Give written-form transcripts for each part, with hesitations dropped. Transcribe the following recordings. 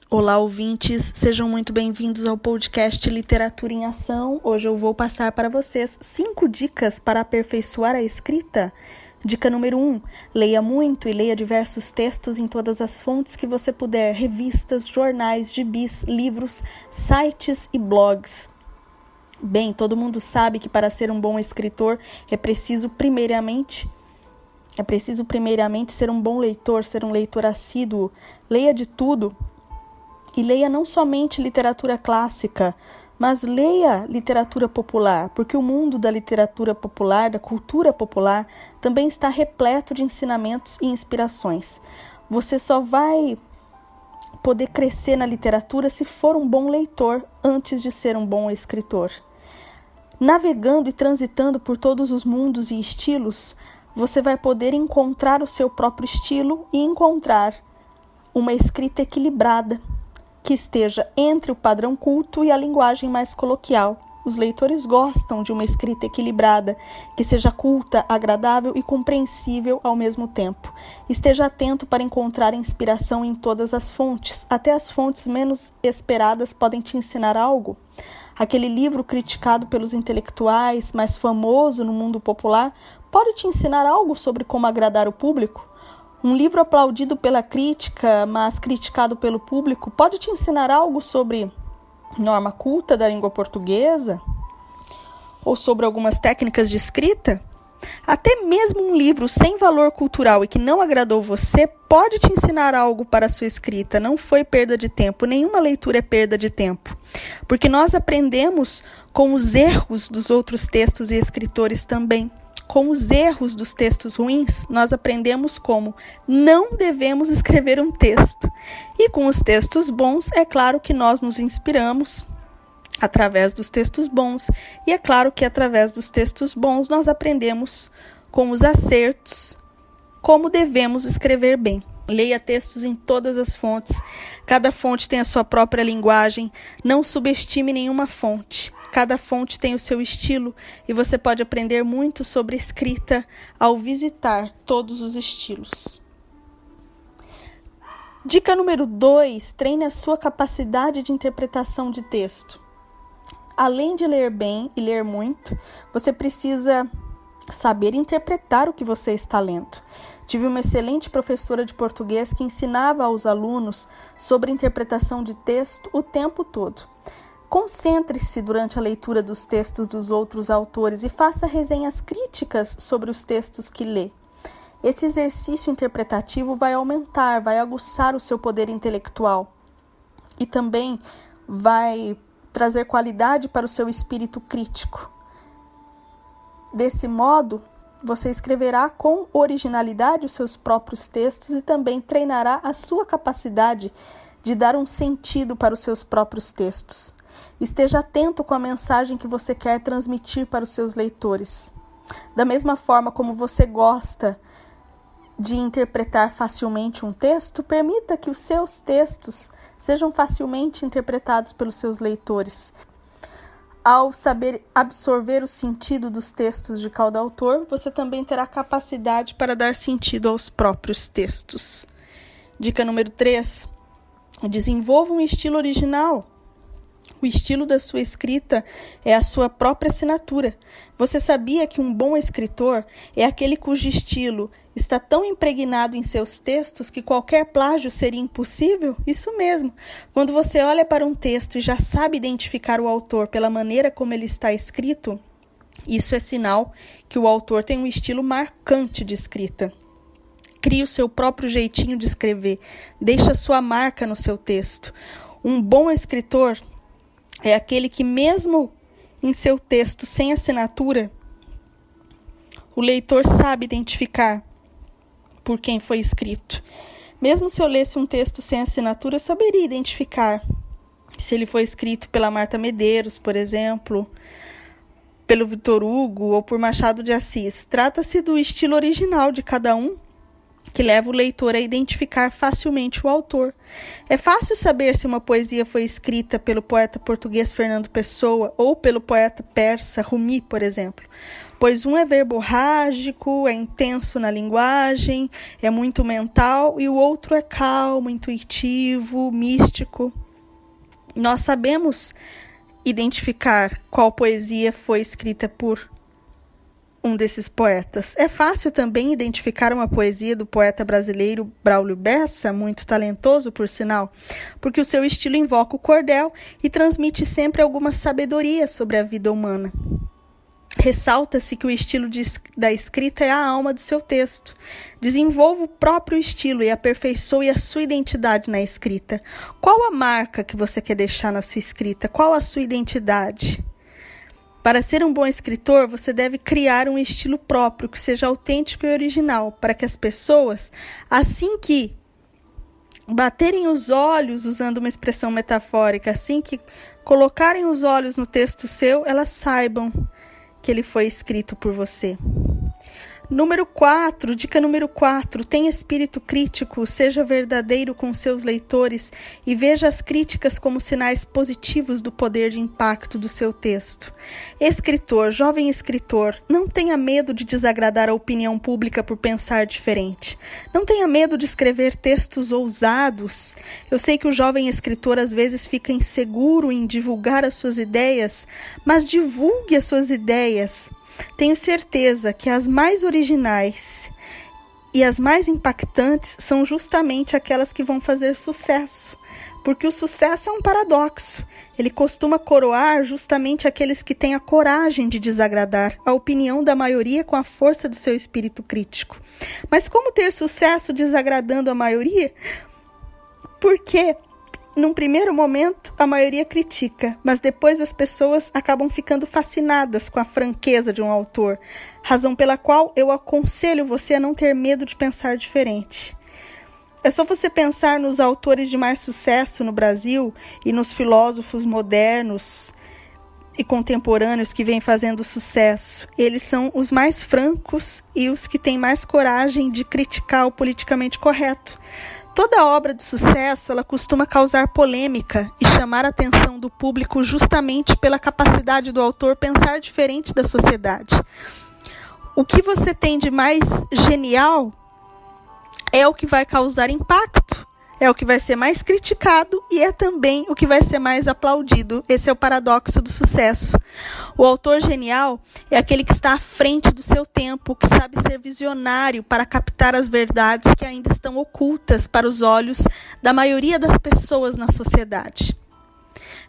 Olá, ouvintes, sejam muito bem-vindos ao podcast Literatura em Ação. Hoje eu vou passar para vocês 5 dicas para aperfeiçoar a escrita. Dica número 1, leia muito e leia diversos textos em todas as fontes que você puder, revistas, jornais, gibis, livros, sites e blogs. Bem, todo mundo sabe que para ser um bom escritor é preciso primeiramente ser um bom leitor, ser um leitor assíduo. Leia de tudo. E leia não somente literatura clássica, mas leia literatura popular, porque o mundo da literatura popular, da cultura popular, também está repleto de ensinamentos e inspirações. Você só vai poder crescer na literatura se for um bom leitor antes de ser um bom escritor. Navegando e transitando por todos os mundos e estilos, você vai poder encontrar o seu próprio estilo e encontrar uma escrita equilibrada, que esteja entre o padrão culto e a linguagem mais coloquial. Os leitores gostam de uma escrita equilibrada, que seja culta, agradável e compreensível ao mesmo tempo. Esteja atento para encontrar inspiração em todas as fontes. Até as fontes menos esperadas podem te ensinar algo. Aquele livro criticado pelos intelectuais, mais famoso no mundo popular, pode te ensinar algo sobre como agradar o público. Um livro aplaudido pela crítica, mas criticado pelo público, pode te ensinar algo sobre norma culta da língua portuguesa? Ou sobre algumas técnicas de escrita? Até mesmo um livro sem valor cultural e que não agradou você, pode te ensinar algo para a sua escrita. Não foi perda de tempo, nenhuma leitura é perda de tempo. Porque nós aprendemos com os erros dos outros textos e escritores também. Com os erros dos textos ruins, nós aprendemos como não devemos escrever um texto. E com os textos bons, é claro que nós nos inspiramos através dos textos bons. E é claro que através dos textos bons, nós aprendemos com os acertos como devemos escrever bem. Leia textos em todas as fontes. Cada fonte tem a sua própria linguagem. Não subestime nenhuma fonte. Cada fonte tem o seu estilo e você pode aprender muito sobre escrita ao visitar todos os estilos. Dica número 2, treine a sua capacidade de interpretação de texto. Além de ler bem e ler muito, você precisa saber interpretar o que você está lendo. Tive uma excelente professora de português que ensinava aos alunos sobre interpretação de texto o tempo todo. Concentre-se durante a leitura dos textos dos outros autores e faça resenhas críticas sobre os textos que lê. Esse exercício interpretativo vai aumentar, vai aguçar o seu poder intelectual e também vai trazer qualidade para o seu espírito crítico. Desse modo, você escreverá com originalidade os seus próprios textos e também treinará a sua capacidade de dar um sentido para os seus próprios textos. Esteja atento com a mensagem que você quer transmitir para os seus leitores. Da mesma forma como você gosta de interpretar facilmente um texto, permita que os seus textos sejam facilmente interpretados pelos seus leitores. Ao saber absorver o sentido dos textos de cada autor, você também terá capacidade para dar sentido aos próprios textos. Dica número 3. Desenvolva um estilo original. O estilo da sua escrita é a sua própria assinatura. Você sabia que um bom escritor é aquele cujo estilo está tão impregnado em seus textos que qualquer plágio seria impossível? Isso mesmo. Quando você olha para um texto e já sabe identificar o autor pela maneira como ele está escrito, isso é sinal que o autor tem um estilo marcante de escrita. Crie o seu próprio jeitinho de escrever. Deixe a sua marca no seu texto. Um bom escritor é aquele que, mesmo em seu texto sem assinatura, o leitor sabe identificar por quem foi escrito. Mesmo se eu lesse um texto sem assinatura, eu saberia identificar se ele foi escrito pela Marta Medeiros, por exemplo, pelo Victor Hugo ou por Machado de Assis. Trata-se do estilo original de cada um que leva o leitor a identificar facilmente o autor. É fácil saber se uma poesia foi escrita pelo poeta português Fernando Pessoa ou pelo poeta persa Rumi, por exemplo, pois um é verborrágico, é intenso na linguagem, é muito mental, e o outro é calmo, intuitivo, místico. Nós sabemos identificar qual poesia foi escrita por um desses poetas. É fácil também identificar uma poesia do poeta brasileiro Braulio Bessa, muito talentoso por sinal, porque o seu estilo invoca o cordel e transmite sempre alguma sabedoria sobre a vida humana. Ressalta-se que o estilo da escrita é a alma do seu texto. Desenvolva o próprio estilo e aperfeiçoe a sua identidade na escrita. Qual a marca que você quer deixar na sua escrita? Qual a sua identidade? Para ser um bom escritor, você deve criar um estilo próprio que seja autêntico e original, para que as pessoas, assim que baterem os olhos, usando uma expressão metafórica, assim que colocarem os olhos no texto seu, elas saibam que ele foi escrito por você. Dica número 4, tenha espírito crítico, seja verdadeiro com seus leitores e veja as críticas como sinais positivos do poder de impacto do seu texto. Escritor, jovem escritor, não tenha medo de desagradar a opinião pública por pensar diferente. Não tenha medo de escrever textos ousados. Eu sei que o jovem escritor às vezes fica inseguro em divulgar as suas ideias, mas divulgue as suas ideias. Tenho certeza que as mais originais e as mais impactantes são justamente aquelas que vão fazer sucesso, porque o sucesso é um paradoxo. Ele costuma coroar justamente aqueles que têm a coragem de desagradar a opinião da maioria com a força do seu espírito crítico. Mas como ter sucesso desagradando a maioria? Porque num primeiro momento, a maioria critica, mas depois as pessoas acabam ficando fascinadas com a franqueza de um autor, razão pela qual eu aconselho você a não ter medo de pensar diferente. É só você pensar nos autores de mais sucesso no Brasil e nos filósofos modernos e contemporâneos que vêm fazendo sucesso. Eles são os mais francos e os que têm mais coragem de criticar o politicamente correto. Toda obra de sucesso, ela costuma causar polêmica e chamar a atenção do público justamente pela capacidade do autor pensar diferente da sociedade. O que você tem de mais genial é o que vai causar impacto, é o que vai ser mais criticado e é também o que vai ser mais aplaudido. Esse é o paradoxo do sucesso. O autor genial é aquele que está à frente do seu tempo, que sabe ser visionário para captar as verdades que ainda estão ocultas para os olhos da maioria das pessoas na sociedade.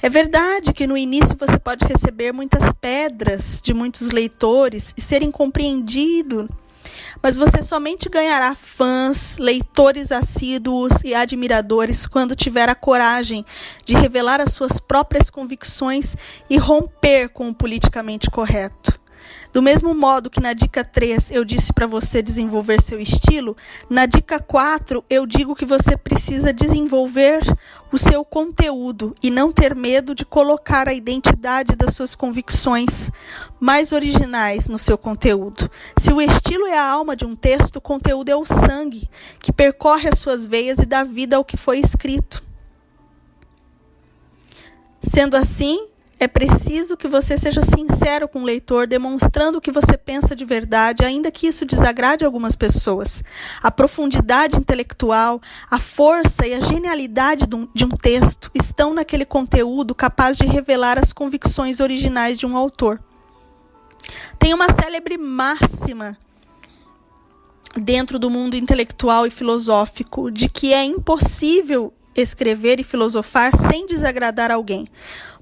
É verdade que no início você pode receber muitas pedras de muitos leitores e ser incompreendido, mas você somente ganhará fãs, leitores assíduos e admiradores quando tiver a coragem de revelar as suas próprias convicções e romper com o politicamente correto. Do mesmo modo que na dica 3 eu disse para você desenvolver seu estilo, na dica 4 eu digo que você precisa desenvolver o seu conteúdo e não ter medo de colocar a identidade das suas convicções mais originais no seu conteúdo. Se o estilo é a alma de um texto, o conteúdo é o sangue que percorre as suas veias e dá vida ao que foi escrito. Sendo assim, é preciso que você seja sincero com o leitor, demonstrando o que você pensa de verdade, ainda que isso desagrade algumas pessoas. A profundidade intelectual, a força e a genialidade de um texto estão naquele conteúdo capaz de revelar as convicções originais de um autor. Tem uma célebre máxima dentro do mundo intelectual e filosófico de que é impossível escrever e filosofar sem desagradar alguém.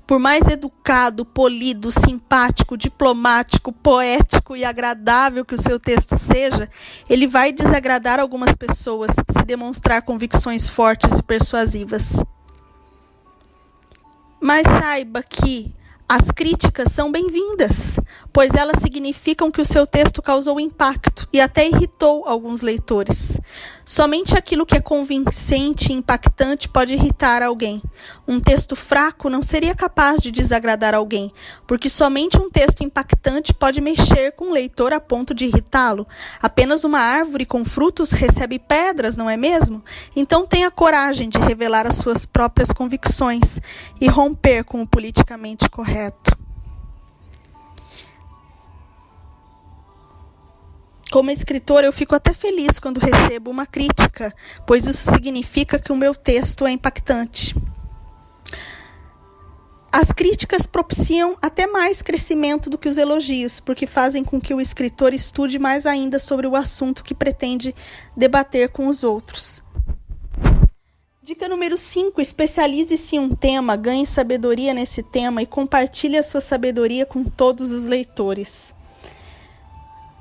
Por mais educado, polido, simpático, diplomático, poético e agradável que o seu texto seja, ele vai desagradar algumas pessoas se demonstrar convicções fortes e persuasivas. Mas saiba que as críticas são bem-vindas, pois elas significam que o seu texto causou impacto e até irritou alguns leitores. Somente aquilo que é convincente e impactante pode irritar alguém. Um texto fraco não seria capaz de desagradar alguém, porque somente um texto impactante pode mexer com o leitor a ponto de irritá-lo. Apenas uma árvore com frutos recebe pedras, não é mesmo? Então tenha coragem de revelar as suas próprias convicções e romper com o politicamente correto. Como escritora, eu fico até feliz quando recebo uma crítica, pois isso significa que o meu texto é impactante. As críticas propiciam até mais crescimento do que os elogios, porque fazem com que o escritor estude mais ainda sobre o assunto que pretende debater com os outros. Dica número 5. Especialize-se em um tema, ganhe sabedoria nesse tema e compartilhe a sua sabedoria com todos os leitores.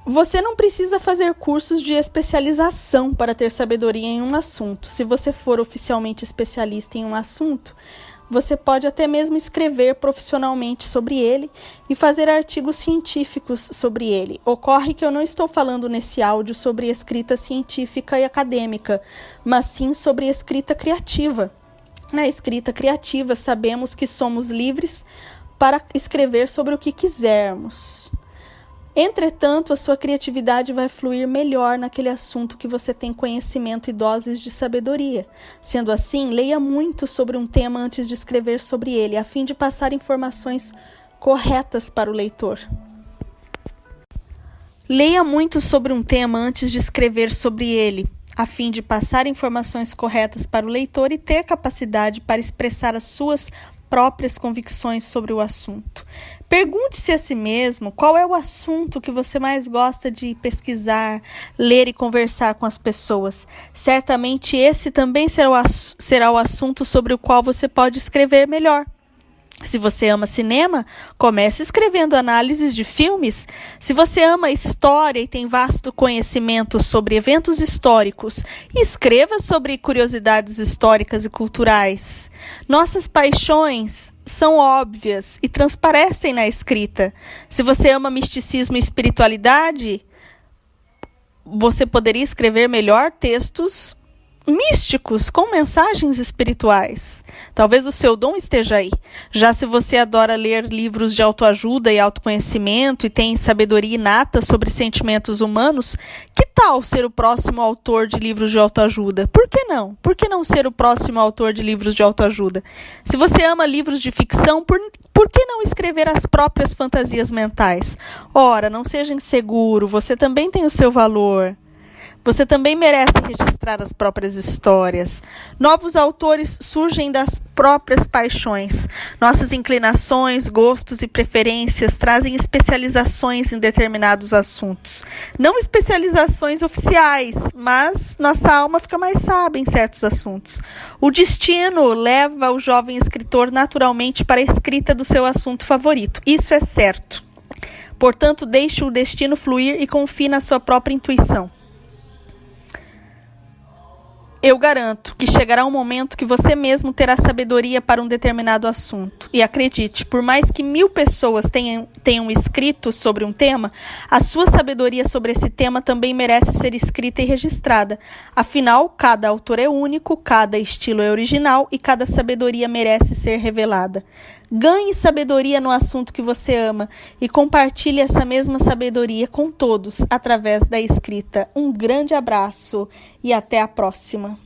Você não precisa fazer cursos de especialização para ter sabedoria em um assunto. Se você for oficialmente especialista em um assunto, você pode até mesmo escrever profissionalmente sobre ele e fazer artigos científicos sobre ele. Ocorre que eu não estou falando nesse áudio sobre escrita científica e acadêmica, mas sim sobre escrita criativa. Na escrita criativa, sabemos que somos livres para escrever sobre o que quisermos. Entretanto, a sua criatividade vai fluir melhor naquele assunto que você tem conhecimento e doses de sabedoria. Sendo assim, leia muito sobre um tema antes de escrever sobre ele, a fim de passar informações corretas para o leitor. Leia muito sobre um tema antes de escrever sobre ele, a fim de passar informações corretas para o leitor e ter capacidade para expressar as suas próprias convicções sobre o assunto. Pergunte-se a si mesmo qual é o assunto que você mais gosta de pesquisar, ler e conversar com as pessoas. Certamente esse também será o assunto sobre o qual você pode escrever melhor. Se você ama cinema, comece escrevendo análises de filmes. Se você ama história e tem vasto conhecimento sobre eventos históricos, escreva sobre curiosidades históricas e culturais. Nossas paixões são óbvias e transparecem na escrita. Se você ama misticismo e espiritualidade, você poderia escrever melhor textos místicos com mensagens espirituais. Talvez o seu dom esteja aí. Já se você adora ler livros de autoajuda e autoconhecimento e tem sabedoria inata sobre sentimentos humanos, que tal ser o próximo autor de livros de autoajuda? Por que não? Por que não ser o próximo autor de livros de autoajuda? Se você ama livros de ficção, por que não escrever as próprias fantasias mentais? Ora, não seja inseguro, você também tem o seu valor. Você também merece registrar as próprias histórias. Novos autores surgem das próprias paixões. Nossas inclinações, gostos e preferências trazem especializações em determinados assuntos. Não especializações oficiais, mas nossa alma fica mais sábia em certos assuntos. O destino leva o jovem escritor naturalmente para a escrita do seu assunto favorito. Isso é certo. Portanto, deixe o destino fluir e confie na sua própria intuição. Eu garanto que chegará um momento que você mesmo terá sabedoria para um determinado assunto. E acredite, por mais que 1000 pessoas tenham escrito sobre um tema, a sua sabedoria sobre esse tema também merece ser escrita e registrada. Afinal, cada autor é único, cada estilo é original e cada sabedoria merece ser revelada. Ganhe sabedoria no assunto que você ama e compartilhe essa mesma sabedoria com todos através da escrita. Um grande abraço e até a próxima.